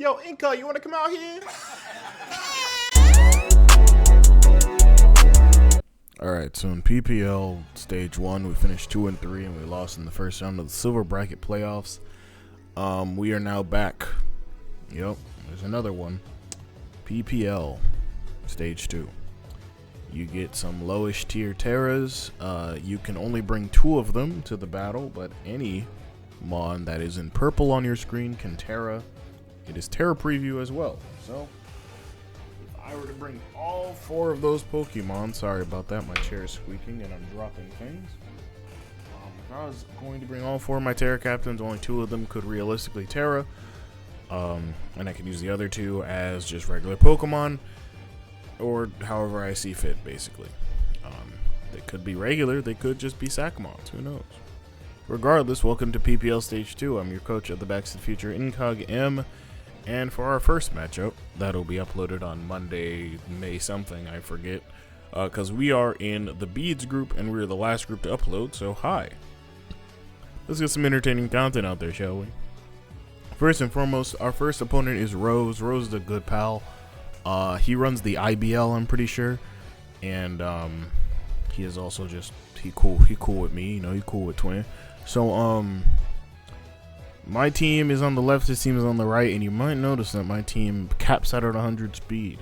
Yo, Inca, you want to come out here? Alright, so in PPL Stage 1, we finished 2 and 3, and we lost in the first round of the Silver Bracket Playoffs. We are now back. Yep, there's another one. PPL Stage 2. You get some lowish tier Terras. You can only bring 2 of them to the battle, but any mon that is in purple on your screen can Terra. It is Terra preview as well. So, if I were to bring all 4 of those Pokemon, sorry about that, my chair is squeaking and I'm dropping things. If I was going to bring all 4 of my Terra captains, only 2 of them could realistically Terra. And I could use the other 2 as just regular Pokemon, or however I see fit, basically. They could be regular, they could just be Sakamons, who knows. Regardless, welcome to PPL Stage 2. I'm your coach of the Back to the Future, IncogM. And for our first matchup, that'll be uploaded on Monday, May something, I forget. Because we are in the Beads group, and we're the last group to upload, so hi. Let's get some entertaining content out there, shall we? First and foremost, our first opponent is Rose. Rose is a good pal. He runs the IBL, I'm pretty sure. And he is also just, he cool with me, you know, he cool with Twin. So, my team is on the left, his team is on the right, and you might notice that my team caps out at 100 speed.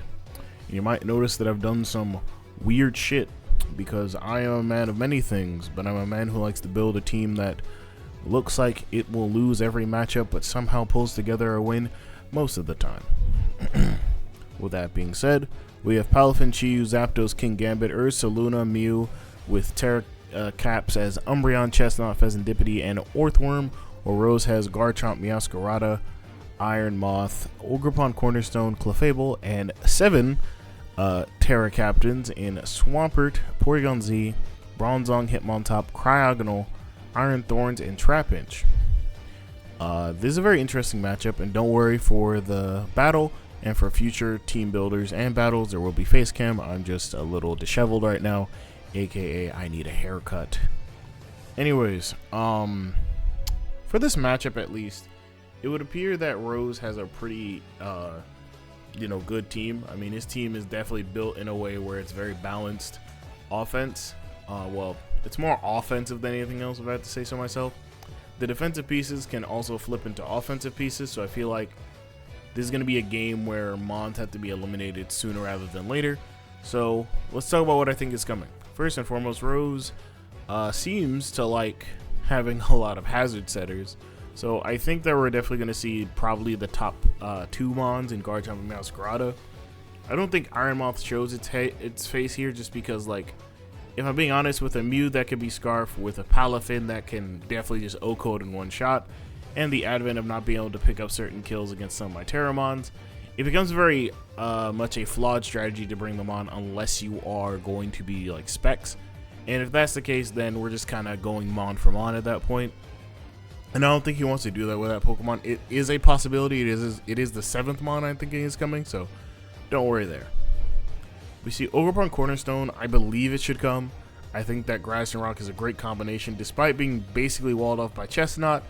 You might notice that I've done some weird shit, because I am a man of many things, but I'm a man who likes to build a team that looks like it will lose every matchup, but somehow pulls together a win most of the time. With that being said, we have Palafin, Chiyu, Zapdos, Kingambit, Ursa, Luna, Mew, with Terra caps as Umbreon, Chestnut, Pheasantipity, and Orthworm, or Rose has Garchomp, Meowscarada, Iron Moth, Ogerpon, Cornerstone, Clefable, and 7 Terra captains in Swampert, Porygon Z, Bronzong, Hitmontop, Cryogonal, Iron Thorns, and Trapinch. This is a very interesting matchup, and don't worry, for the battle and for future team builders and battles, there will be face cam. I'm just a little disheveled right now, aka I need a haircut. Anyways, for this matchup at least, it would appear that Rose has a pretty good team. I mean, his team is definitely built in a way where it's very balanced offense. Well, it's more offensive than anything else, if I have to say so myself. The defensive pieces can also flip into offensive pieces, so I feel like this is going to be a game where Mons have to be eliminated sooner rather than later. So let's talk about what I think is coming. First and foremost, Rose seems to like having a lot of hazard setters. So I think that we're definitely going to see probably the top 2 Mons in Garchomp and Meowscarada. I don't think Iron Moth shows its face here, just because, like, if I'm being honest, with a Mew that can be Scarf, with a Palafin that can definitely just O-code in one shot, and the advent of not being able to pick up certain kills against some of my Terramons, it becomes very much a flawed strategy to bring them on unless you are going to be like specs. And if that's the case, then we're just kind of going Mon for Mon at that point. And I don't think he wants to do that with that Pokemon. It is a possibility. It is the 7th Mon I'm thinking is coming, so don't worry there. We see Ogerpon Cornerstone. I believe it should come. I think that Grass and Rock is a great combination, despite being basically walled off by Chestnut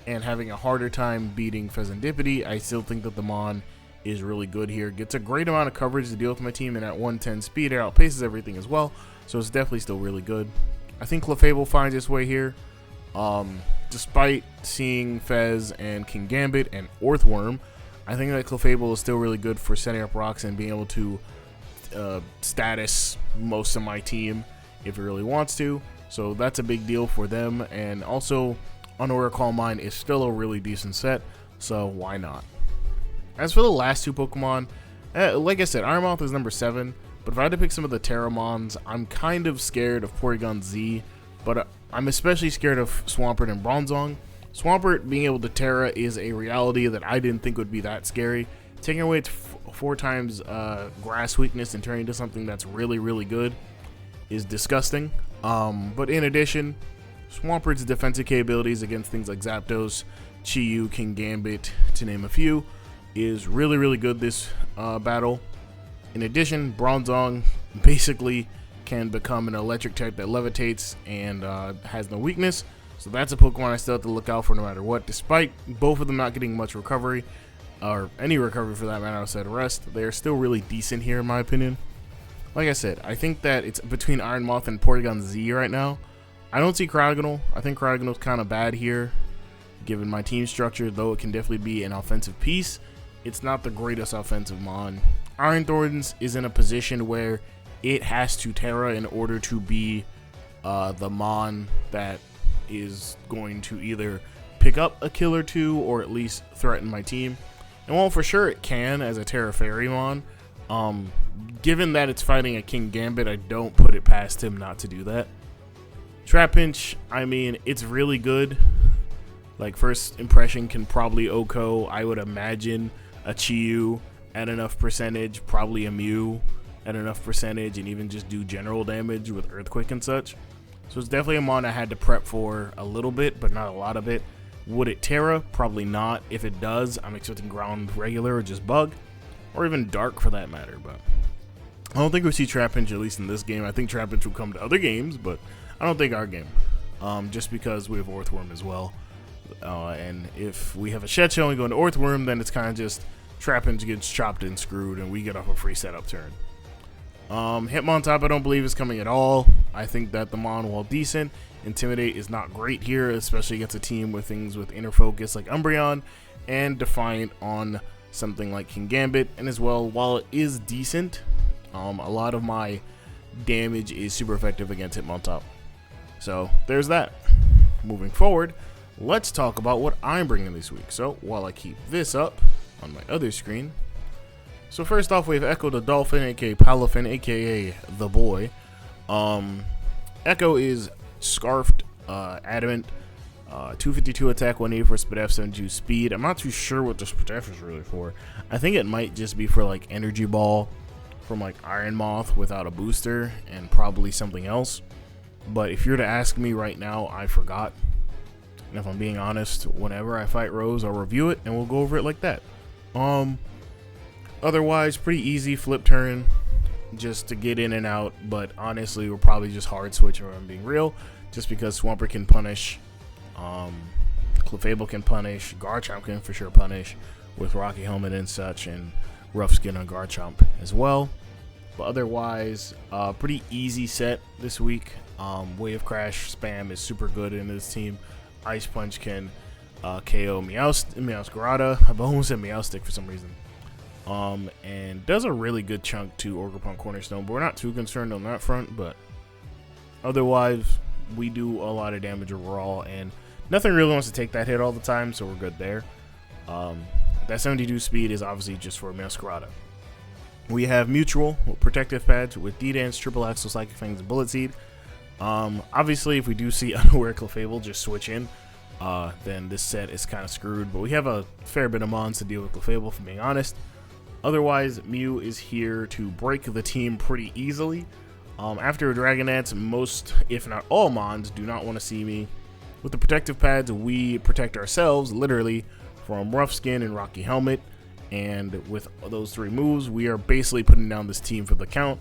and having a harder time beating Pheasantipity. I still think that the Mon is really good here. Gets a great amount of coverage to deal with my team, and at 110 speed, it outpaces everything as well. So it's definitely still really good. I think Clefable finds its way here. Despite seeing Fez and Kingambit and Orthworm, I think that Clefable is still really good for setting up rocks and being able to status most of my team if it really wants to. So that's a big deal for them. And also, Unaware Calm Mind is still a really decent set, so why not? As for the last 2 Pokemon, like I said, Iron Moth is number 7, but if I had to pick some of the Terramons, I'm kind of scared of Porygon Z, but I'm especially scared of Swampert and Bronzong. Swampert being able to Terra is a reality that I didn't think would be that scary. Taking away its 4 times grass weakness and turning into something that's really, really good is disgusting. But in addition, Swampert's defensive capabilities against things like Zapdos, Chiyu, Kingambit, to name a few, is really, really good this battle. In addition, Bronzong basically can become an electric type that levitates and has no weakness. So that's a Pokemon I still have to look out for no matter what, despite both of them not getting much recovery. or any recovery for that matter outside of rest, they are still really decent here in my opinion. Like I said, I think that it's between Iron Moth and Porygon Z right now. I don't see Cryogonal. I think Cryogonal's kind of bad here, given my team structure, though it can definitely be an offensive piece. It's not the greatest offensive mon. Iron Thorns is in a position where it has to Terra in order to be the mon that is going to either pick up a kill or two or at least threaten my team. And while for sure it can as a Terra Fairy mon, given that it's fighting a King Gambit, I don't put it past him not to do that. Trapinch, I mean, it's really good. Like, first impression can probably OHKO. I would imagine a Chiyu at enough percentage, probably a Mew at enough percentage, and even just do general damage with Earthquake and such. So it's definitely a mon I had to prep for a little bit, but not a lot of it. Would it Terra? Probably not. If it does, I'm expecting ground regular or just bug, or even dark for that matter. But I don't think we see Trapinch, at least in this game. I think Trapinch will come to other games, but I don't think our game. Just because we have Earthworm as well. And if we have a Shed Shell and go into Earthworm, then it's kind of just Trapinch gets chopped and screwed, and we get off a free setup turn. Hitmontop I don't believe is coming at all. I think that the mon, while decent, Intimidate is not great here, especially against a team with things with inner focus like Umbreon, and Defiant on something like King Gambit. And as well, while it is decent, a lot of my damage is super effective against Hitmontop. So there's that. Moving forward, let's talk about what I'm bringing this week. So while I keep this up on my other screen, so first off we have Echo the Dolphin, aka Palafin, aka the boy. Echo is Scarfed, Adamant, 252 attack, 184 Spit F, 72 speed. I'm not too sure what the Spit F is really for. I think it might just be for like Energy Ball from like Iron Moth without a booster, and probably something else. But if you're to ask me right now, I forgot. And if I'm being honest, whenever I fight Rose, I'll review it and we'll go over it like that. Otherwise, pretty easy flip turn just to get in and out. But honestly, we're probably just hard switch if I'm being real. Just because Swampert can punish, Clefable can punish, Garchomp can for sure punish with Rocky Helmet and such, and Rough Skin on Garchomp as well. But otherwise, pretty easy set this week. Wave Crash spam is super good in this team. Ice Punch can KO Meowscarada. I've almost said Meowstic for some reason. And does a really good chunk to Ogerpon Cornerstone, but we're not too concerned on that front. But otherwise, we do a lot of damage overall, and nothing really wants to take that hit all the time, so we're good there. That 72 speed is obviously just for Meowscarada. We have Mutual Protective Pads with D-Dance, Triple Axle, Psychic Fangs, and Bullet Seed. Obviously, if we do see Unaware Clefable just switch in, then this set is kind of screwed. But we have a fair bit of mons to deal with Clefable, if I'm being honest. Otherwise, Mew is here to break the team pretty easily. After a Dragon Dance, most, if not all, mons do not want to see me. With the Protective Pads, we protect ourselves, literally, from Rough Skin and Rocky Helmet. And with those three moves, we are basically putting down this team for the count.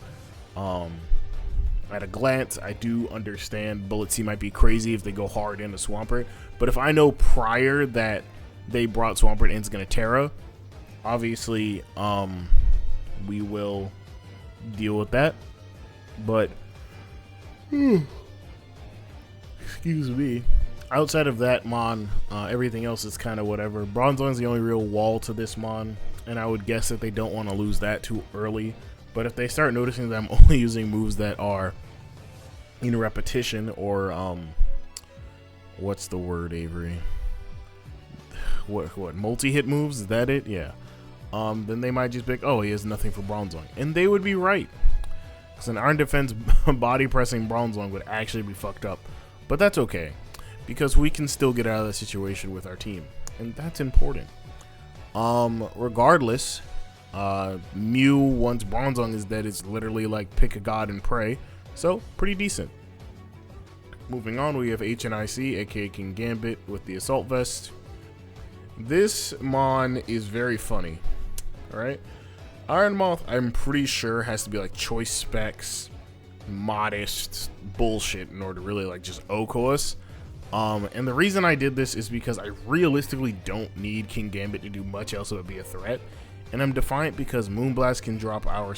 At a glance, I do understand Bullet Seed might be crazy if they go hard into Swampert. But if I know prior that they brought Swampert in, it's going to Terra, obviously, we will deal with that. But, excuse me. Outside of that mon, everything else is kind of whatever. Bronzong is the only real wall to this mon, and I would guess that they don't want to lose that too early. But if they start noticing that I'm only using moves that are in repetition, or what's the word, Avery? What multi-hit moves? Is that it? Yeah. Then they might just be like, oh, he has nothing for Bronzong, and they would be right. Because an Iron Defense body pressing Bronzong would actually be fucked up, but that's okay, because we can still get out of the situation with our team, and that's important. Regardless, Mew, once Bronzong is dead, is literally like pick a god and pray, so pretty decent. Moving on, we have HNIC, aka King Gambit, with the Assault Vest. This mon is very funny, alright? Iron Moth, I'm pretty sure, has to be like choice specs, modest bullshit in order to really like just OHKO us. And the reason I did this is because I realistically don't need King Gambit to do much else but be a threat. And I'm Defiant because Moonblast can drop our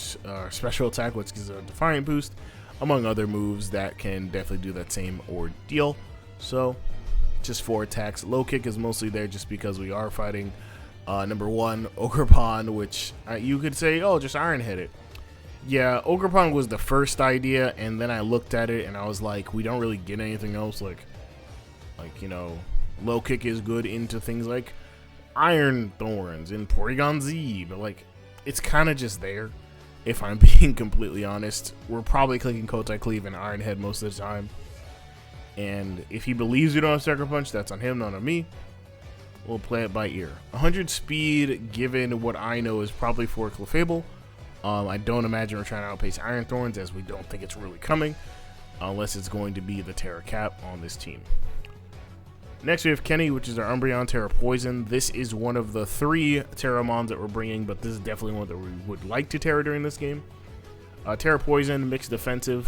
special attack, which gives a Defiant boost, among other moves that can definitely do that same ordeal. So, just 4 attacks. Low kick is mostly there just because we are fighting number 1, Ogerpon, which you could say, oh, just Iron Head it. Yeah, Ogerpon was the first idea, and then I looked at it and I was like, we don't really get anything else. Like you know, low kick is good into things like Iron Thorns and Porygon Z, but like, it's kind of just there. If I'm being completely honest, we're probably clicking Kotai Cleave and Iron Head most of the time. And if he believes we don't have Sucker Punch, that's on him, not on me. We'll play it by ear. 100 speed, given what I know is probably for Clefable. I don't imagine we're trying to outpace Iron Thorns, as we don't think it's really coming, unless it's going to be the Terra Cap on this team. Next we have Kenny, which is our Umbreon Terra Poison. This is one of the 3 Terramons that we're bringing, but this is definitely one that we would like to Terra during this game. Terra Poison, mixed defensive,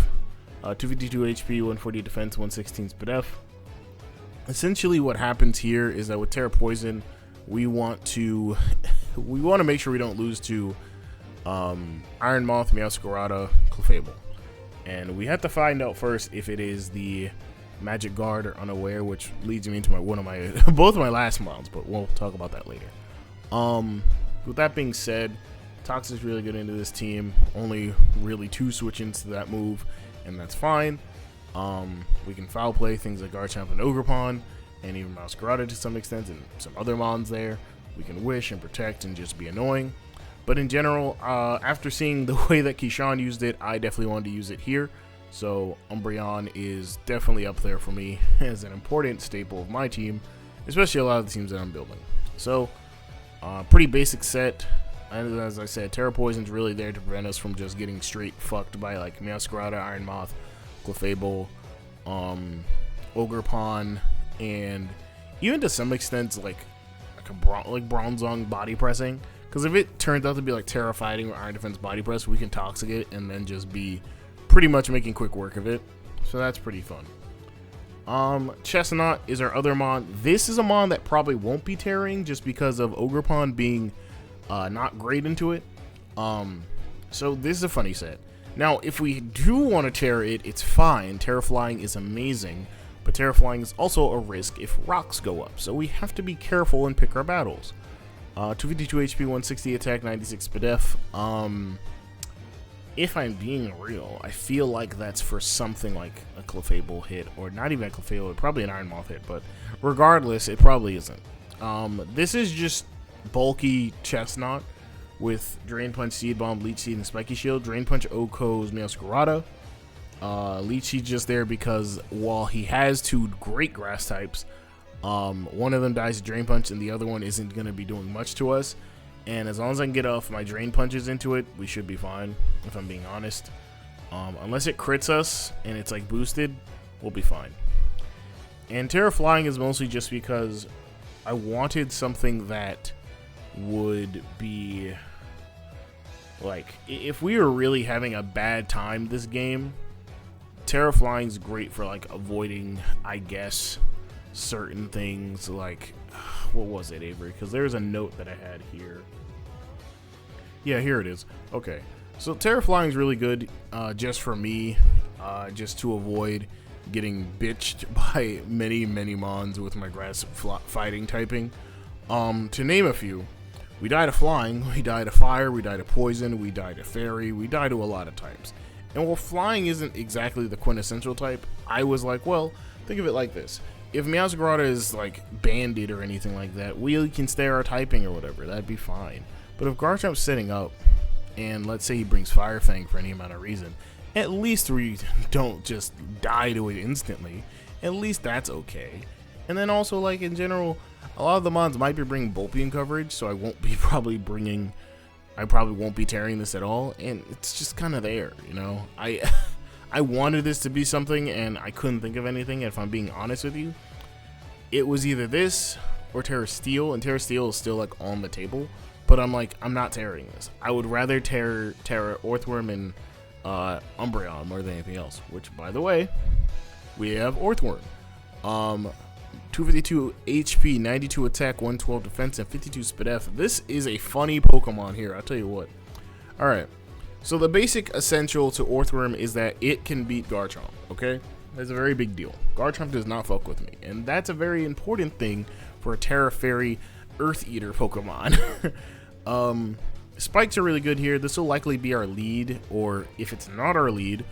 252 HP, 140 defense, 116 speed F. Essentially what happens here is that with Terra Poison, we want to make sure we don't lose to Iron Moth, Meowscarada, Clefable. And we have to find out first if it is the Magic Guard or Unaware, which leads me into both of my last mons, but we'll talk about that later. With that being said, Toxic's really good into this team. Only really 2 switch-ins to that move, and that's fine. We can foul play things like Garchomp and Ogerpon, and even Meowscarada to some extent, and some other mons there. We can Wish and Protect and just be annoying. But in general, after seeing the way that Keyshawn used it, I definitely wanted to use it here. So Umbreon is definitely up there for me as an important staple of my team, especially a lot of the teams that I'm building. So, pretty basic set. And as I said, Terra Poison's really there to prevent us from just getting straight fucked by like Meowscarada, Iron Moth, Clefable, Ogerpon, and even to some extent like Bronzong body pressing. Because if it turns out to be like Terra Fighting or Iron Defense body press, we can Toxic it and then just be pretty much making quick work of it. So that's pretty fun. Chestnut is our other mon. This is a mon that probably won't be tearing just because of Ogerpon being not great into it. So this is a funny set. Now, if we do want to tear it, it's fine. Terra Flying is amazing, but Terra Flying is also a risk if rocks go up. So we have to be careful and pick our battles. 252 HP, 160 attack, 96 speed F. If I'm being real, I feel like that's for something like a Clefable hit, or not even a Clefable, probably an Iron Moth hit, but regardless, it probably isn't. This is just bulky Chestnut with Drain Punch, Seed Bomb, Leech Seed, and Spiky Shield. Drain Punch Oko's Meowscarada. Leech Seed just there because while he has 2 great grass types, one of them dies to Drain Punch and the other one isn't going to be doing much to us. And as long as I can get off my Drain Punches into it, we should be fine, if I'm being honest. Unless it crits us and it's like boosted, we'll be fine. And Terra Flying is mostly just because I wanted something that would be like, if we were really having a bad time this game, Terra Flying's great for like avoiding, I guess, certain things like, what was it, Avery? Because there's a note that I had here. Yeah, here it is. Okay, so Terra Flying is really good just for me, just to avoid getting bitched by many mons with my grass fighting typing. To name a few, we die to Flying, we die to Fire, we die to Poison, we die to Fairy, we die to a lot of types. And while Flying isn't exactly the quintessential type, I was like, well, think of it like this. If Meowscarada is like banded or anything like that, we can stay our typing or whatever, that'd be fine. But if Garchomp's setting up, and let's say he brings Fire Fang for any amount of reason, at least we don't just die to it instantly. At least that's okay. And then also, like, in general, a lot of the mods might be bringing Bulpian coverage, so I won't be probably won't be tearing this at all, and it's just kind of there, you know? I wanted this to be something, and I couldn't think of anything, and if I'm being honest with you, it was either this or Terra Steel, and Terra Steel is still, like, on the table, but I'm like, I'm not tearing this. I would rather tear Orthworm and Umbreon more than anything else, which, by the way, we have Orthworm. 252 HP, 92 attack, 112 defense, and 52 speed F. This is a funny Pokemon here, I'll tell you what. Alright, so the basic essential to Orthworm is that it can beat Garchomp, okay? That's a very big deal. Garchomp does not fuck with me, and that's a very important thing for a Terra Fairy Earth Eater Pokemon. Spikes are really good here. This will likely be our lead, or if it's not our lead,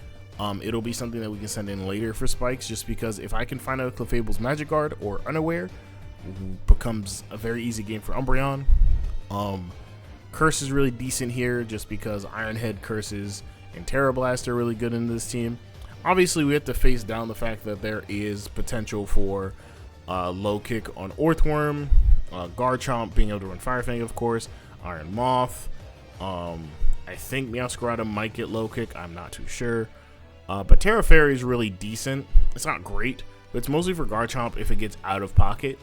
it'll be something that we can send in later for Spikes, just because if I can find out Clefable's Magic Guard or Unaware, becomes a very easy game for Umbreon. Curse is really decent here, just because Iron Head, Curses, and Terra Blast are really good in this team. Obviously, we have to face down the fact that there is potential for low kick on Orthworm, Garchomp being able to run Fire Fang, of course, Iron Moth. I think Meowscarada might get low kick, I'm not too sure. But Terra Fairy is really decent. It's not great, but it's mostly for Garchomp if it gets out of pocket.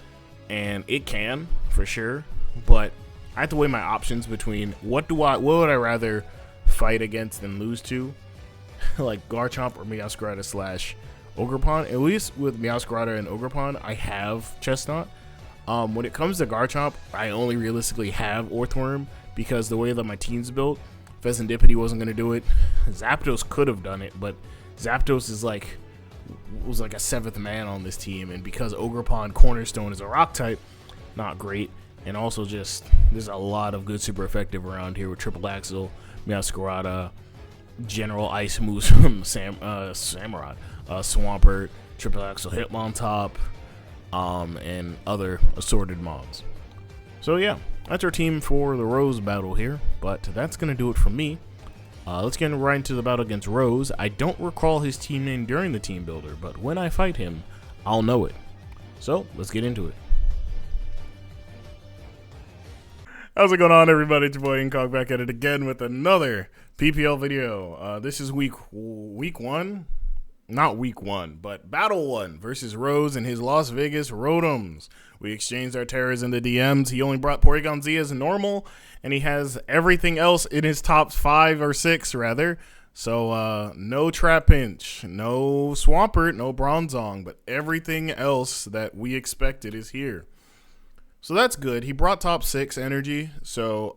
And it can, for sure. But I have to weigh my options between what would I rather fight against than lose to? Like Garchomp or Meowscarada slash Ogerpon. At least with Meowscarada and Ogerpon, I have Chestnut. When it comes to Garchomp, I only realistically have Orthworm, because the way that my team's built, Pheasantipity wasn't going to do it. Zapdos could have done it, but Zapdos was like a 7th man on this team, and because Ogerpon Cornerstone is a rock type, not great. And also just, there's a lot of good super effective around here with Triple Axle, Meowscarada, General Ice Moves from Samurott, Swampert, Triple Axle Hitmontop, and other assorted mobs. So yeah, that's our team for the Rose battle here, but that's going to do it for me. Let's get right into the battle against Rose. I don't recall his team name during the team builder, but when I fight him, I'll know it. So, let's get into it. How's it going on, everybody? It's your boy Incog back at it again with another PPL video. This is week 1? Not week 1, but battle 1 versus Rose and his Las Vegas Rotoms. We exchanged our terrors in the DMs. He only brought Porygon Z as normal, and he has everything else in his top 5 or 6, rather. So, no Trapinch, no Swampert, no Bronzong, but everything else that we expected is here. So that's good. He brought top 6 energy. So,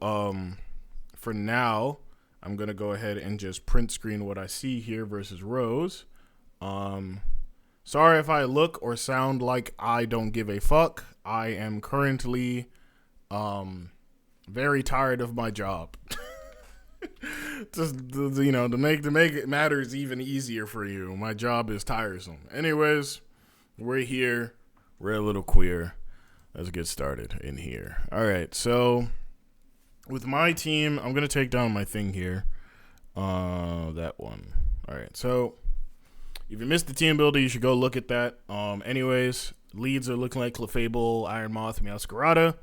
for now, I'm going to go ahead and just print screen what I see here versus Rose. Sorry if I look or sound like I don't give a fuck. I am currently, very tired of my job. Just, you know, to make it matters even easier for you, my job is tiresome. Anyways, we're here. We're a little queer. Let's get started in here. All right, so with my team, I'm going to take down my thing here. That one. All right, so if you missed the team builder, you should go look at that. Anyways, leads are looking like Clefable, Iron Moth, Meowscarada.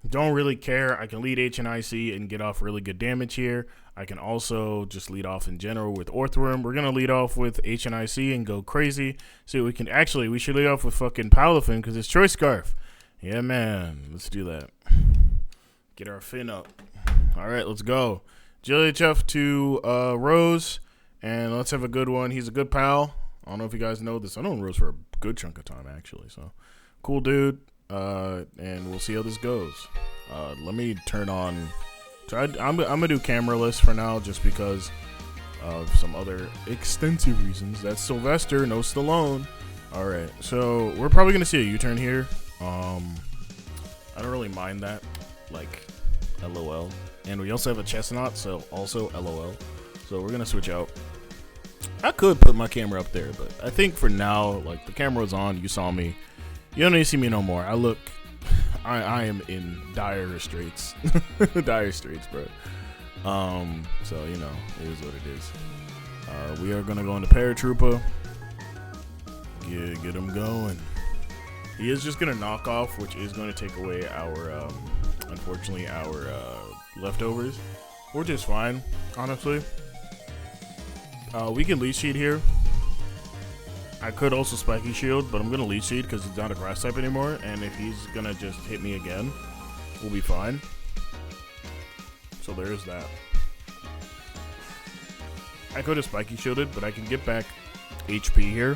Don't really care. I can lead HNIC and get off really good damage here. I can also just lead off in general with Orthworm. We're going to lead off with HNIC and go crazy. So we can actually, we should lead off with fucking Palafin because it's Choice Scarf. Yeah, man. Let's do that. Get our fin up. All right, let's go. Jellychuff to Rose. And let's have a good one. He's a good pal. I don't know if you guys know this. I know Rose for a good chunk of time, actually. So, cool dude. And we'll see how this goes. Let me turn on. I'm gonna do cameraless for now, just because of some other extensive reasons. That's Sylvester, no Stallone. All right, so we're probably gonna see a U-turn here. I don't really mind that. Like, LOL. And we also have a Chestnut, so also LOL. So we're gonna switch out. I could put my camera up there, but I think for now, like, the camera was on. You saw me. You don't need to see me no more. I am in dire straits. Dire straits, bro. So, you know, it is what it is. We are gonna go into Paratrooper. Get him going. He is just gonna knock off, which is gonna take away our, unfortunately, our leftovers, which is fine, honestly. We can lead sheet here. I could also Spiky Shield, but I'm going to lead sheet because he's not a grass type anymore, and if he's going to just hit me again, we'll be fine. So there is that. I could have Spiky Shielded, but I can get back HP here.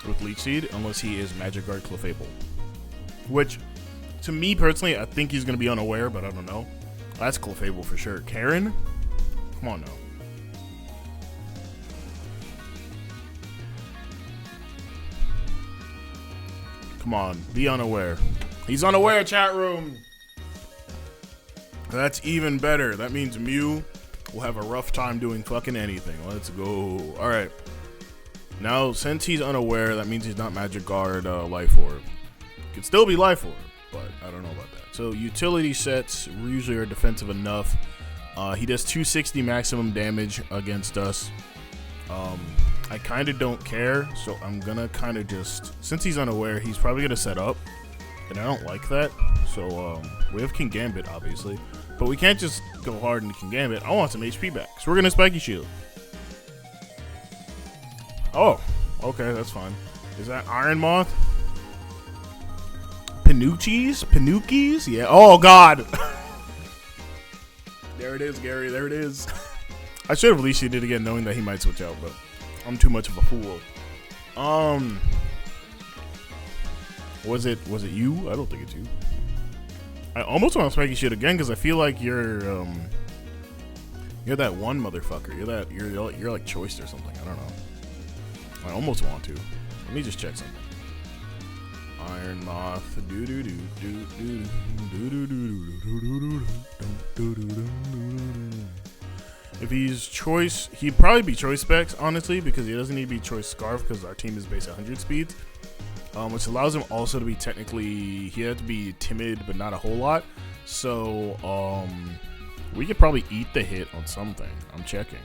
with Leech Seed unless he is Magic Guard Clefable. Which, to me personally, I think he's going to be unaware, but I don't know. That's Clefable for sure. Karen? Come on now. Come on, be unaware. He's unaware, chat room. That's even better. That means Mew will have a rough time doing fucking anything. Let's go. All right. Now, since he's unaware, that means he's not Magic Guard Life Orb. Could still be Life Orb, but I don't know about that. So utility sets usually are defensive enough. He does 260 maximum damage against us. I kind of don't care, so I'm gonna kind of just, since he's unaware, he's probably gonna set up, and I don't like that. So we have King Gambit, obviously, but we can't just go hard into King Gambit. I want some HP back, so we're gonna Spiky Shield. Oh, okay, that's fine. Is that Iron Moth? Pinukis? Yeah. Oh God. There it is, Gary. There it is. I should have Leashed it again, knowing that he might switch out, but I'm too much of a fool. Was it you? I don't think it's you. I almost want to Spiky Shit again because I feel like you're that one motherfucker. You're like Choiced or something. I don't know. I almost want to. Let me just check something. Iron Moth. If he's Choice, he'd probably be Choice Specs, honestly, because he doesn't need to be Choice Scarf because our team is based 100 speeds, which allows him also to be technically, he had to be timid, but not a whole lot. So, we could probably eat the hit on something. I'm checking.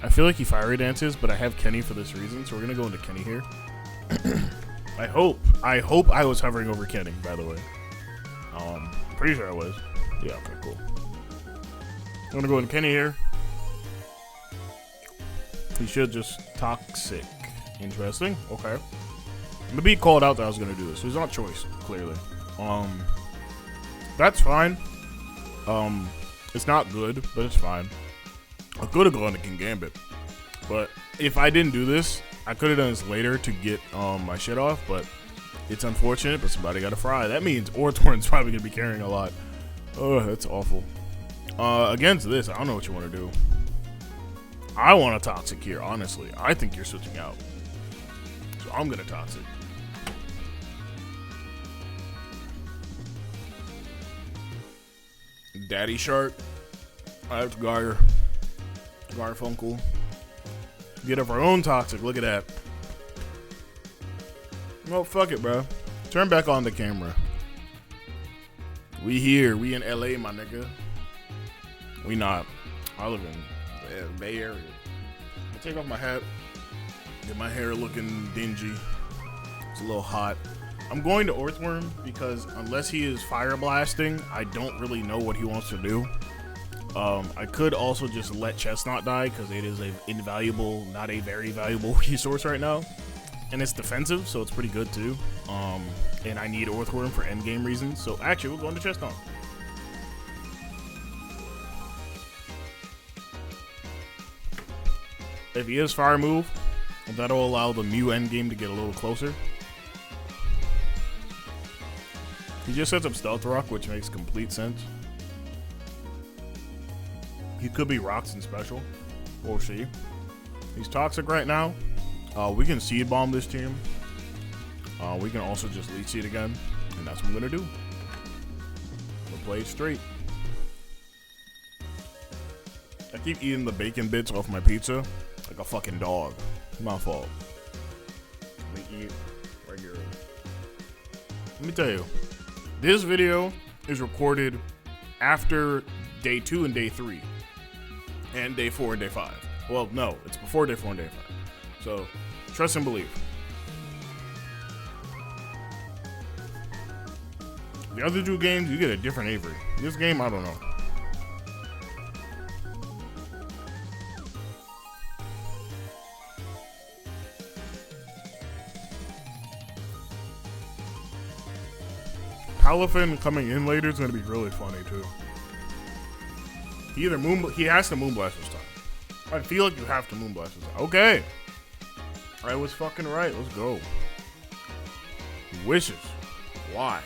I feel like he Fiery Dances, but I have Kenny for this reason, so we're gonna go into Kenny here. I hope I was hovering over Kenny, by the way. I'm pretty sure I was. Yeah, okay, cool. I'm gonna go into Kenny here. He should just Toxic. Interesting. Okay. I'm gonna be called out that I was gonna do this. He's not Choice, clearly. That's fine. It's not good, but it's fine. I could have gone to King Gambit, but if I didn't do this, I could have done this later to get my shit off, but it's unfortunate, but somebody got to fry. That means Orthorn's probably going to be carrying a lot. Oh, that's awful. Against this, I don't know what you want to do. I want a Toxic here, honestly. I think you're switching out. So I'm going to Toxic. Daddy Shark. I have Garfunkel. Get up our own Toxic. Look at that. Well, fuck it, bro. Turn back on the camera. We here. We in LA, my nigga. We not. I live in the Bay Area. I take off my hat. Get my hair looking dingy. It's a little hot. I'm going to Orthworm because unless he is Fire Blasting, I don't really know what he wants to do. I could also just let Chestnut die because it is an invaluable, not a very valuable resource right now. And it's defensive, so it's pretty good too. And I need Orthworm for endgame reasons. So actually, we're going to Chestnut. If he is Fire Move, that'll allow the Mew endgame to get a little closer. He just sets up Stealth Rock, which makes complete sense. He could be Rocks and Special. We'll see. He's Toxic right now. We can Seed Bomb this team. We can also just Leech Seed again. And that's what I'm going to do. We'll play it straight. I keep eating the bacon bits off my pizza like a fucking dog. My fault. Let me eat regular. Let me tell you. This video is recorded after day 2 and day 3. And day 4 and day 5. Well, no, it's before day 4 and day 5. So, trust and believe. The other 2 games, you get a different Avery. This game, I don't know. Palafin coming in later is going to be really funny, too. He has to Moonblast this time. I feel like you have to Moonblast this time. Okay. I was fucking right. Let's go. Wishes. Why?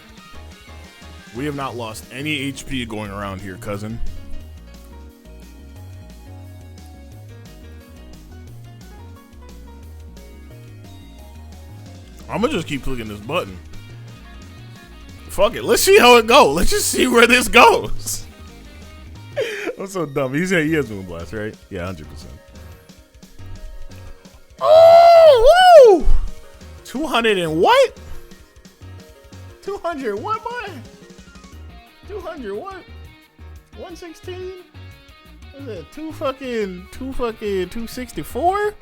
We have not lost any HP going around here, cousin. I'm gonna just keep clicking this button. Fuck it. Let's see how it goes. Let's just see where this goes. I'm so dumb. He has Moonblast, right? Yeah, 100%. Oh, woo! 200 and what? 200 what, boy? 200 what? 116? What's that? 264?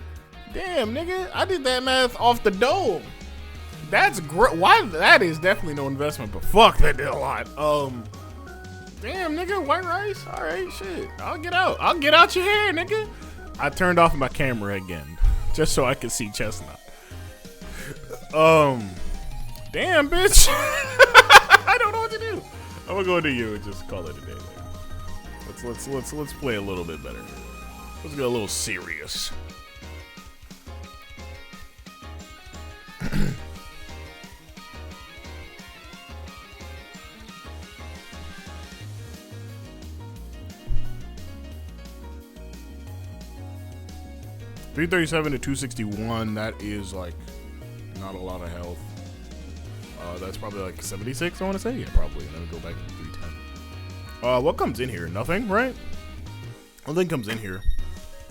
Damn, nigga. I did that math off the dome. That's great. Why? That is definitely no investment, but fuck, that did a lot. Damn, nigga, white rice. All right, shit. I'll get out. I'll get out your hair, nigga. I turned off my camera again, just so I could see Chestnut. Damn, bitch. I don't know what to do. I'm gonna go to you and just call it a day there. Let's play a little bit better. Let's get a little serious. $337 to $261. That is like not a lot of health. That's probably like 76. I want to say, yeah, probably. And then go back to 310. What comes in here? Nothing, right? Nothing comes in here.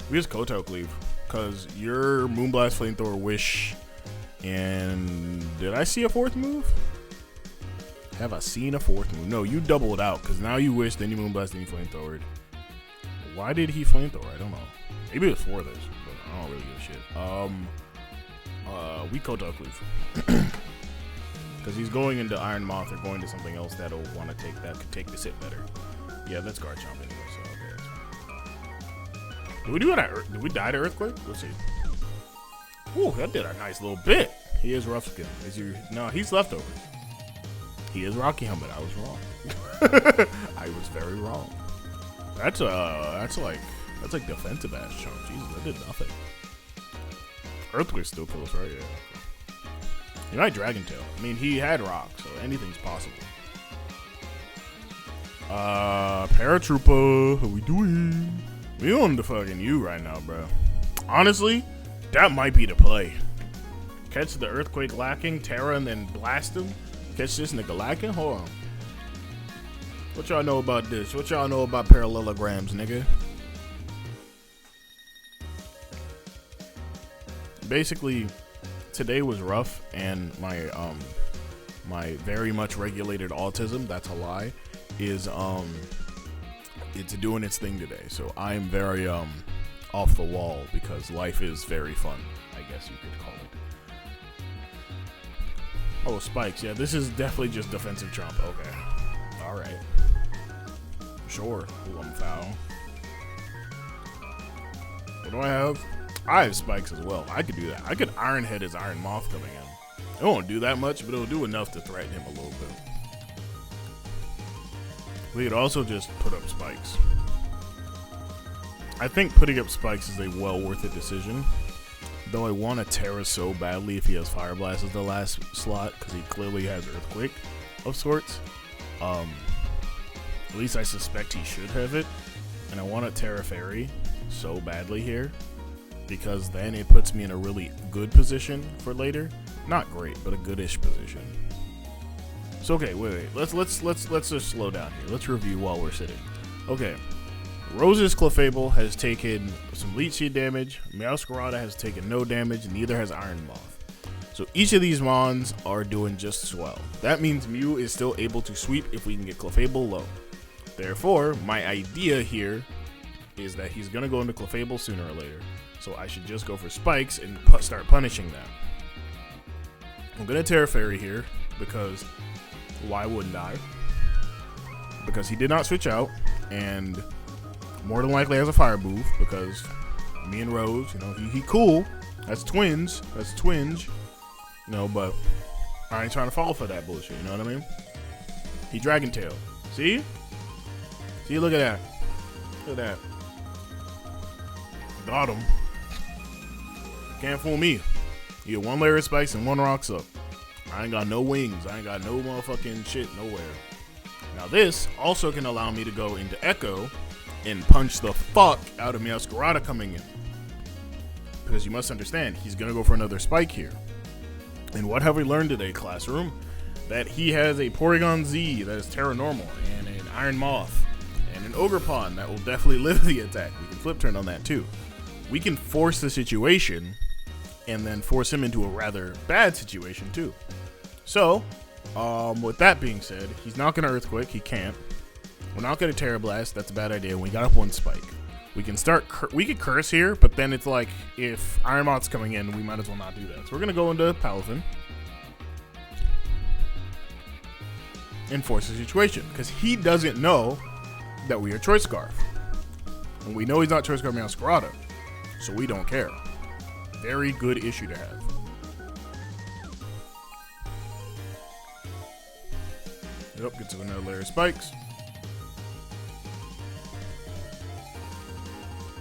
We just Kotal Cleave because your Moonblast, Flamethrower, Wish, and did I see a fourth move? Have I seen a fourth move? No, you double it out because now you Wish, then you Moonblast, then you Flamethrower. Why did he Flamethrower? I don't know. Maybe it was for this, but I don't really give a shit. We Kotal Cleave. Because he's going into Iron Moth or going to something else that'll want to take that could take this hit better. Yeah, that's Guard Chomp anyway, so okay, that's fine. Did we do it? Did we die to Earthquake? Let's see. Ooh, that did a nice little bit. He is Rough Skin. No, he's Leftovers. He is Rocky Helmet. I was wrong. I was very wrong. That's like defensive ass chunk. Jesus, that did nothing. Earthquake still kills, right? Yeah. He might Dragon Tail. I mean, he had Rock, so anything's possible. Paratrooper, how we doing? We on the fucking U right now, bro. Honestly, that might be the play. Catch the Earthquake lacking, Terra, and then blast him. Catch this nigga lacking? Hold on. What y'all know about this? What y'all know about parallelograms, nigga? Basically, today was rough, and my very much regulated autism, that's a lie, is it's doing its thing today. So I'm very off the wall because life is very fun, I guess you could call it. Oh, spikes. Yeah, this is definitely just defensive chomp. Okay. All right. Sure. Ooh, I'm foul. What do I have? I have spikes as well. I could do that. I could Iron Head his Iron Moth coming in. It won't do that much, but it'll do enough to threaten him a little bit. We could also just put up spikes. I think putting up spikes is a well worth it decision. Though I want to Terra so badly if he has Fire Blast as the last slot, because he clearly has Earthquake of sorts. At least I suspect he should have it. And I want to Terra Fairy so badly here, because then it puts me in a really good position for later. Not great, but a goodish position. So okay, wait. Let's just slow down here. Let's review while we're sitting. Okay. Rose's Clefable has taken some Leech Seed damage. Meowscarada has taken no damage. Neither has Iron Moth. So each of these mons are doing just swell. That means Mew is still able to sweep if we can get Clefable low. Therefore, my idea here is that he's going to go into Clefable sooner or later. So I should just go for spikes and start punishing that. I'm going to Terra Fairy here because why wouldn't I? Because he did not switch out and more than likely has a fire move because me and Rose, you know, he cool. That's twins. That's twinge. You know, but I ain't trying to fall for that bullshit. You know what I mean? He Dragon Tail. See? See, look at that. Look at that. Got him. Can't fool me. You get 1 layer of spikes and 1 rocks up. I ain't got no wings. I ain't got no motherfucking shit nowhere. Now this also can allow me to go into Echo and punch the fuck out of Meowscarada coming in. Because you must understand, he's going to go for another spike here. And what have we learned today, classroom? That he has a Porygon Z that is Terra Normal, and an Iron Moth, and an Ogerpon that will definitely live the attack. We can flip turn on that too. We can force the situation and then force him into a rather bad situation too. So, with that being said, he's not going to Earthquake. He can't. We're not going to Terra Blast. That's a bad idea. We got up 1 spike. We can start. We could Curse here, but then it's like if Iron Moth's coming in, we might as well not do that. So we're going to go into Palafin and force the situation because he doesn't know that we are Choice Scarf. And we know he's not Choice Scarf Meowscarada, so we don't care. Very good issue to have. Yep, gets another layer of spikes.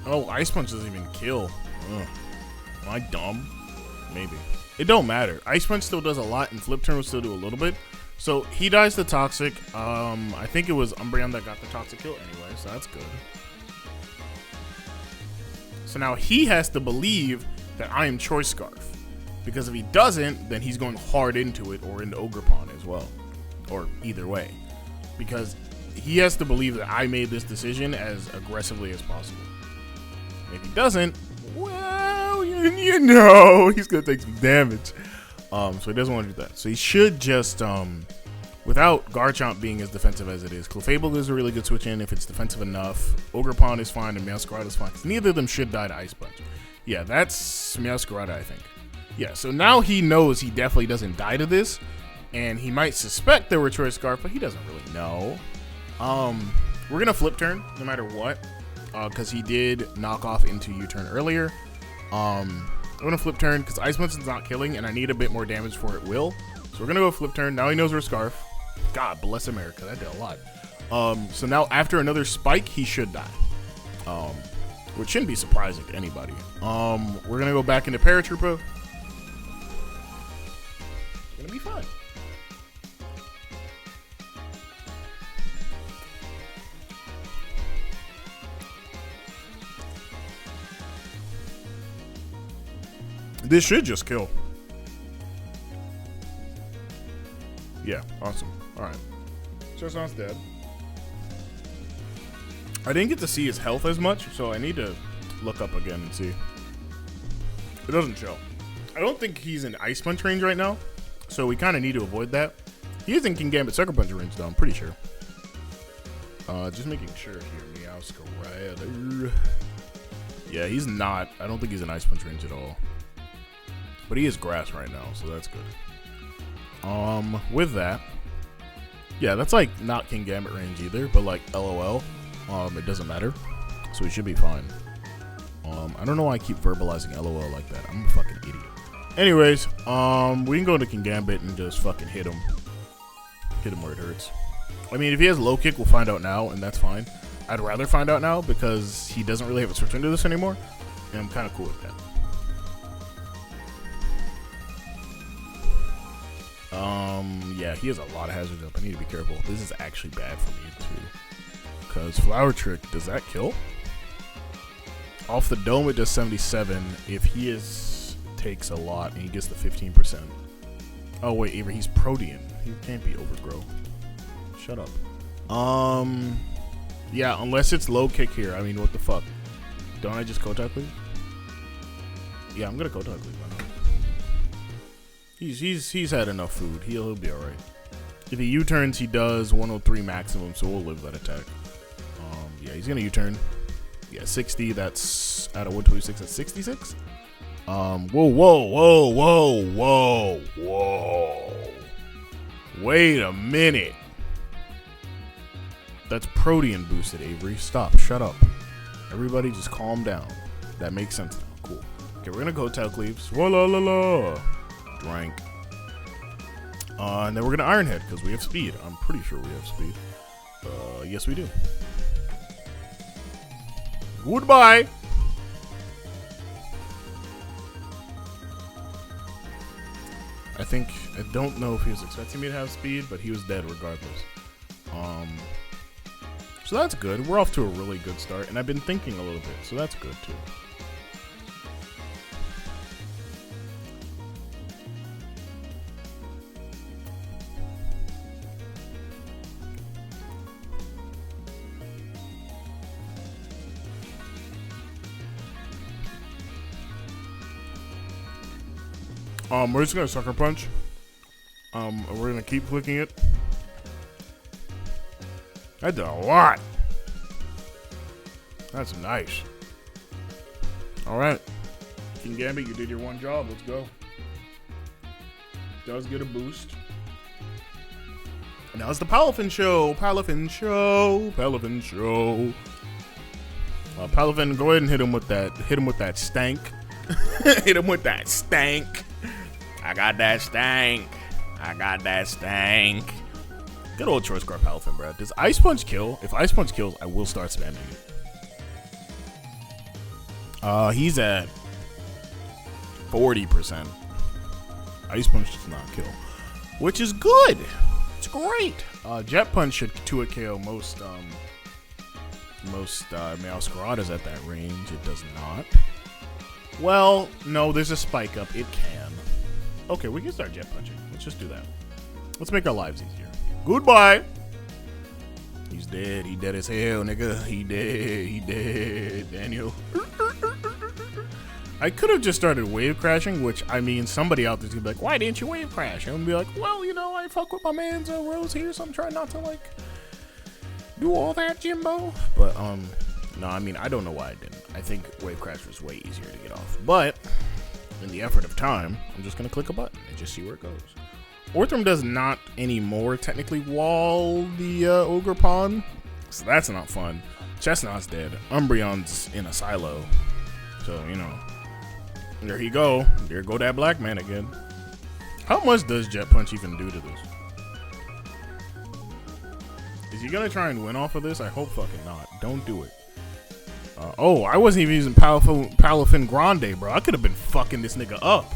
Oh, Ice Punch doesn't even kill. Ugh. Am I dumb? Maybe. It don't matter. Ice Punch still does a lot, and Flip Turn will still do a little bit. So he dies to Toxic. I think it was Umbreon that got the Toxic kill anyway, so that's good. So now he has to believe that I am Choice Scarf. Because if he doesn't, then he's going hard into it or into Ogerpon as well. Or either way. Because he has to believe that I made this decision as aggressively as possible. If he doesn't, well, you know, he's going to take some damage. So he doesn't want to do that. So he should just, without Garchomp being as defensive as it is, Clefable is a really good switch in if it's defensive enough. Ogerpon is fine and Meowscarada is fine. Neither of them should die to Ice Punch. Yeah, that's Meowscarada, I think. Yeah, so now he knows he definitely doesn't die to this. And he might suspect there were Choice Scarf, but he doesn't really know. We're going to Flip Turn no matter what. Because he did knock off into U-turn earlier. I'm going to Flip Turn because Ice Punch is not killing and I need a bit more damage for it will. So we're going to go Flip Turn. Now he knows we're Scarf. God bless America. That did a lot. So now after another spike, he should die. Which shouldn't be surprising to anybody. We're going to go back into Paratroopa. It's going to be fun. This should just kill. Yeah, awesome. Alright. Choson's dead. I didn't get to see his health as much, so I need to look up again and see. It doesn't show. I don't think he's in Ice Punch range right now, so we kind of need to avoid that. He is in Kingambit Sucker Punch range, though, I'm pretty sure. Just making sure here. Meowscarada. Yeah, he's not. I don't think he's in Ice Punch range at all. But he is Grass right now, so that's good. With that, yeah, that's like not Kingambit range either, but like LOL, it doesn't matter, so we should be fine. I don't know why I keep verbalizing LOL like that. I'm a fucking idiot. Anyways, we can go into Kingambit and just fucking hit him. Hit him where it hurts. I mean, if he has low kick, we'll find out now, and that's fine. I'd rather find out now because he doesn't really have a switch into this anymore, and I'm kind of cool with that. Yeah, he has a lot of hazards up. I need to be careful. This is actually bad for me too. Because Flower Trick, does that kill? Off the dome it does 77. If he takes a lot and he gets the 15%. Oh wait, Avery, he's Protean. He can't be Overgrow. Shut up. Yeah, unless it's low kick here. I mean, what the fuck? Don't I just Kotai Cleave? Yeah, I'm gonna Kotai Cleave. Why not? He's had enough food. He'll be alright. If he U-turns, he does 103 maximum, so we'll live that attack. Yeah, he's gonna U-turn. Yeah, 60. That's out of 126. That's 66. Whoa. Wait a minute. That's Protean boosted, Avery. Stop. Shut up. Everybody just calm down. That makes sense now. Cool. Okay, we're gonna go Tail Cleaves. Whoa. Drank. And then we're gonna Iron Head because we have speed. I'm pretty sure we have speed. Yes we do. Goodbye. I don't know if he was expecting me to have speed, but he was dead regardless. So that's good. We're off to a really good start, and I've been thinking a little bit, so that's good too. We're just gonna sucker punch. We're gonna keep clicking it. I did a lot. That's nice. All right, King Gambit, you did your one job. Let's go. Does get a boost. And now it's the Palafin show. Palafin show. Palafin show. Palafin, go ahead and hit him with that. Hit him with that stank. Hit him with that stank. I got that stank. I got that stank. Good old choice card Palafin, bro. Does Ice Punch kill? If Ice Punch kills, I will start spamming it. He's at 40%. Ice Punch does not kill, which is good. It's great. Jet Punch should 2-hit KO most Meowscaradas at that range. It does not. Well, no, there's a spike up. It can. Okay, we can start Jet Punching. Let's just do that. Let's make our lives easier. Goodbye. He's dead. He dead as hell, nigga. He dead. He dead. Daniel. I could have just started wave crashing, which, I mean, somebody out there's gonna be like, why didn't you wave crash? And I'm gonna be like, well, you know, I fuck with my man's Rose here, so I'm trying not to, like, do all that, Jimbo. But, no, I mean, I don't know why I didn't. I think wave crash was way easier to get off. But, in the effort of time, I'm just gonna click a button and just see where it goes. Orthrum does not anymore technically wall the Ogre Pawn, so that's not fun. Chestnut's dead. Umbreon's in a silo, so, you know. There he go. There go that black man again. How much does Jet Punch even do to this? Is he gonna try and win off of this? I hope fucking not. Don't do it. Oh, I wasn't even using Palafin Grande, bro. I could have been fucking this nigga up.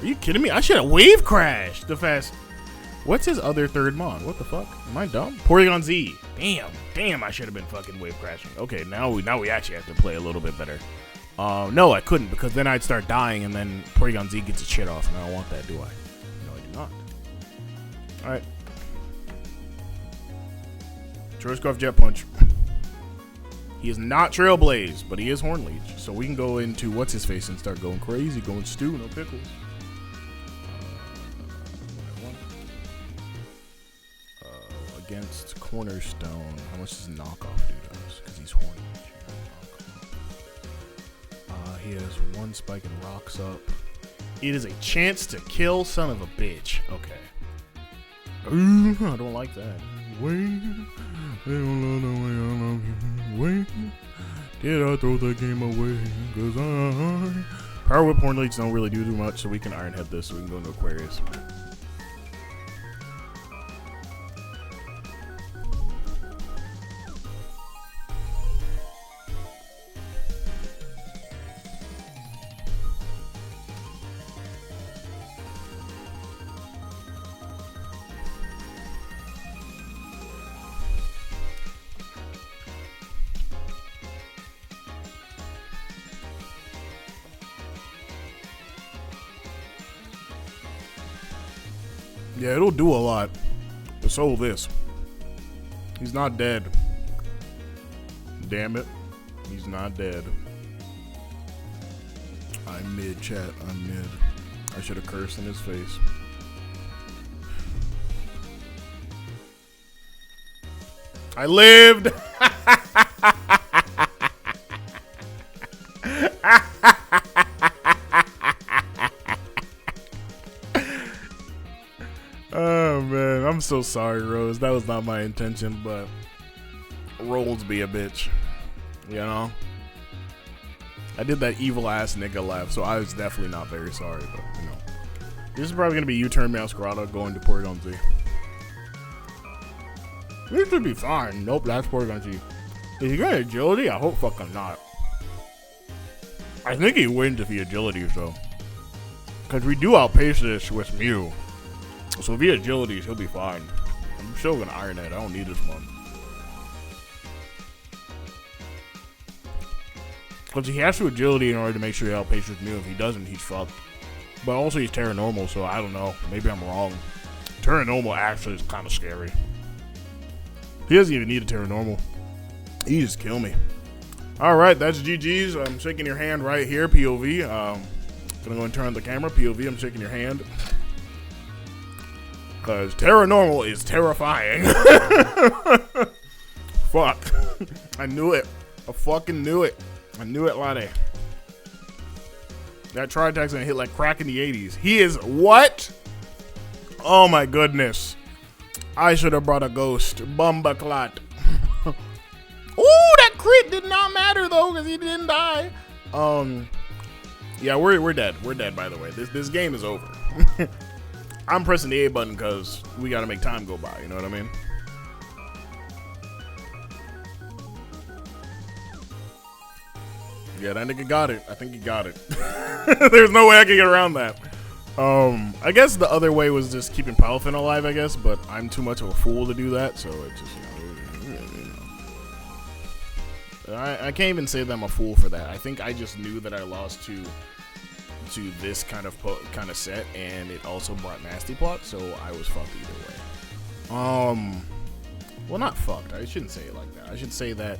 Are you kidding me? I should have wave crashed the fast. What's his other third mon? What the fuck? Am I dumb? Porygon Z. Damn, I should have been fucking wave crashing. Okay, now we actually have to play a little bit better. No, I couldn't, because then I'd start dying and then Porygon Z gets its shit off, and I don't want that, do I? No, I do not. Alright. Choice Jet Punch. He is not Trailblaze, but he is Hornleech. So we can go into what's-his-face and start going crazy, going stew, no pickles. Against Cornerstone, how much does knockoff do to us? Because he's Hornleech. He has one spike and rocks up. It is a chance to kill, son of a bitch. Okay. Ooh, I don't like that. Wait. They don't love the way I love you. Wait. Did I throw the game away? Cause Power Whip Hornleech don't really do too much, so we can Iron Head this so we can go into Aquarius. Yeah, it'll do a lot. But so will this. He's not dead. Damn it. He's not dead. I'm mid, chat. I'm mid. I should have cursed in his face. I lived! Oh man, I'm so sorry, Rose. That was not my intention, but rolls be a bitch. You know? I did that evil ass nigga laugh, so I was definitely not very sorry, but you know. This is probably gonna be U-turn Meowscarada going to Porygon Z. This should be fine. Nope, that's Porygon Z. Is he gonna agility? I hope fucking not. I think he wins if he agilities though. Cause we do outpace this with Mew. So if he agilities, he'll be fine. I'm still gonna Iron Head. I don't need this one. Because he has to agility in order to make sure he outpaces Mew. If he doesn't, he's fucked. But also he's Terra Normal, so I don't know. Maybe I'm wrong. Terra Normal actually is kind of scary. He doesn't even need a Terra Normal. He just kill me. Alright, that's GG's. I'm shaking your hand right here, POV. Gonna go and turn on the camera. POV, I'm shaking your hand. Because Terra Normal is terrifying. Fuck. I knew it. I fucking knew it. I knew it, Lade. That Tri-Attack's gonna hit like crack in the 80s. He is what? Oh my goodness. I should have brought a ghost. Bumba clot. Ooh, that crit did not matter though, because he didn't die. Yeah, we're dead. We're dead, by the way. This game is over. I'm pressing the A button because we gotta make time go by, you know what I mean? Yeah, that nigga got it. I think he got it. There's no way I can get around that. I guess the other way was just keeping Palafin alive, I guess, but I'm too much of a fool to do that, so it just, I can't even say that I'm a fool for that. I think I just knew that I lost to this kind of set, and it also brought Nasty Plot, so I was fucked either way. Well, not fucked. I shouldn't say it like that. I should say that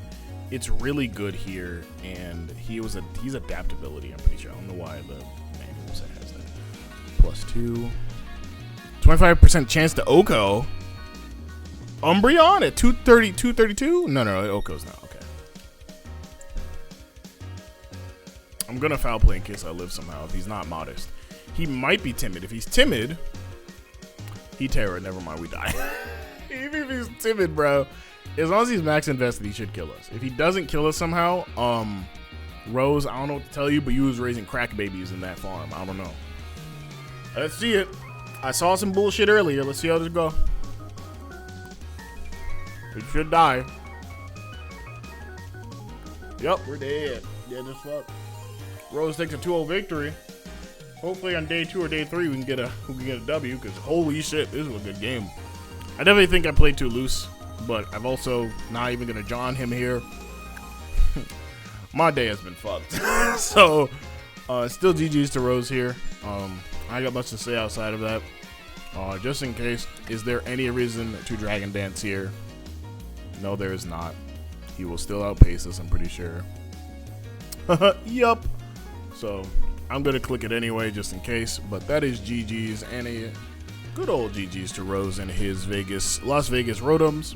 it's really good here, and he's adaptability. I'm pretty sure. I don't know why the manual set has that. +2, 25% chance to Oko. Umbreon at 230, 232. No, Oko's not. Okay. I'm gonna foul play in case I live somehow. If he's not modest, he might be timid. If he's timid, he Terra. Never mind, we die. Even if he's timid, bro. As long as he's max invested, he should kill us. If he doesn't kill us somehow, Rose, I don't know what to tell you, but you was raising crack babies in that farm. I don't know. Let's see it. I saw some bullshit earlier. Let's see how this go. It should die. Yep, we're dead. Dead as fuck. Rose takes a 2-0 victory. Hopefully on day 2 or day 3 we can get a W, because holy shit, this is a good game. I definitely think I played too loose, but I'm also not even gonna John him here. My day has been fucked. So still GG's to Rose here. I got much to say outside of that. Just in case, is there any reason to Dragon Dance here? No, there is not. He will still outpace us, I'm pretty sure. Yup. So I'm gonna click it anyway just in case, but that is GG's, and a good old GG's to Rose and his Las Vegas Rotoms.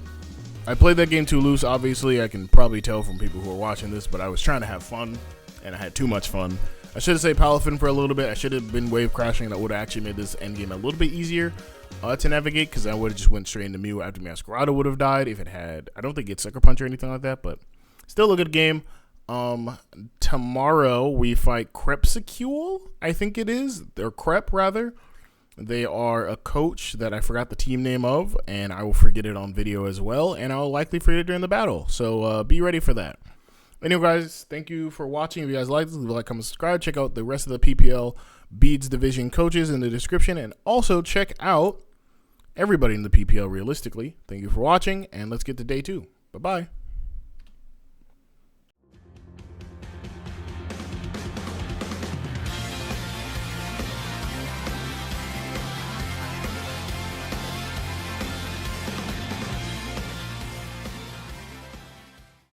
I played that game too loose, obviously. I can probably tell from people who are watching this, but I was trying to have fun, and I had too much fun. I should have saved Palafin for a little bit. I should have been wave crashing. That would have actually made this endgame a little bit easier to navigate, because I would have just went straight into Mew after Masquerado would have died if it had. I don't think it's Sucker Punch or anything like that, but still a good game. Tomorrow we fight Crepsicule, I think it is, or Crep rather. They are a coach that I forgot the team name of, and I will forget it on video as well, and I'll likely forget it during the battle, so be ready for that. Anyway, guys, thank you for watching. If you guys like this, leave a like, comment, subscribe. Check out the rest of the PPL Beads Division coaches in the description, and also check out everybody in the PPL realistically. Thank you for watching, and let's get to day 2. Bye-bye.